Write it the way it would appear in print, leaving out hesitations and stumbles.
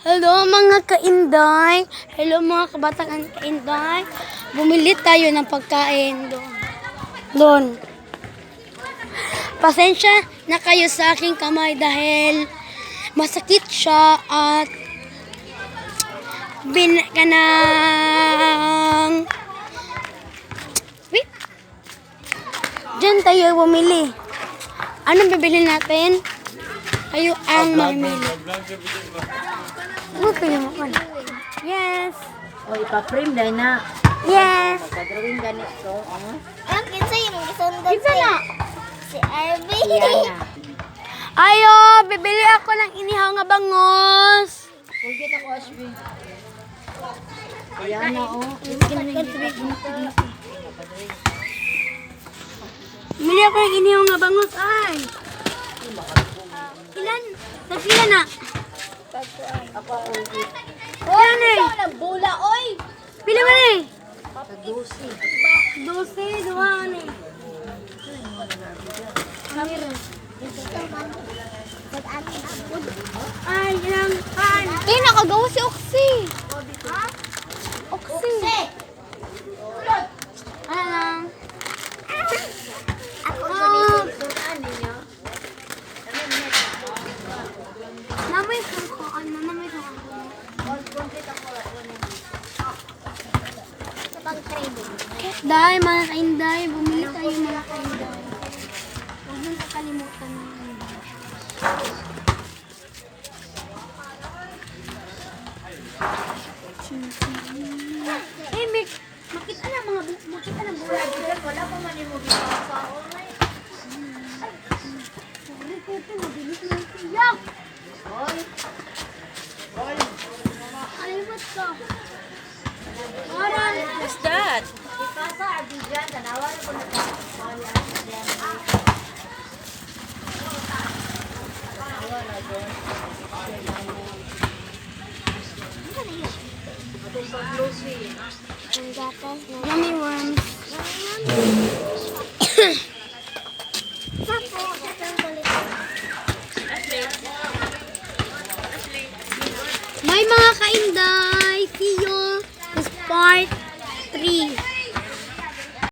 Hello mga kainday. Hello mga kabataan kainday. Bumili tayo ng pagkain doon. Doon. Pasensya na kayo sa aking kamay dahil masakit siya at wait. Diyan tayo bumili. Anong bibili natin? Kayo ang mamili. Huwag kayo makan. Yes. O, ipa-frame dahil na. Yes. Pagdrawing ganito. Ang kinsa yung gisundan Kinsa na? si Arby. Yan na. Ayo, bibili ako ng inihaw nga bangos. Pugit ako, Ashby. Yan na, o. Bibili ako ng inihaw nga bangos. Ay. Ilan? Nagpila na. Ako, Pugit. Ilan eh? Nagbula, oy! Pila ba eh? Pagdusi. 12, duha ni. Ay, ilang pan. Eh, nakagawa si Oxy. Oxy. Alam. Namay ko ano namay ko. Dahil mga kainday, bumili tayo mga kainday. Huwag nang kakalimutan mo. Eh, makita na mga makita na buhay. Wala pa man yung ginagawa. Yak! Hoy. Alimat ka. What's that? Ipasa, Arby dyan. Tanawa na po na. Yummy worms. May mga kainday. See you. This part 3.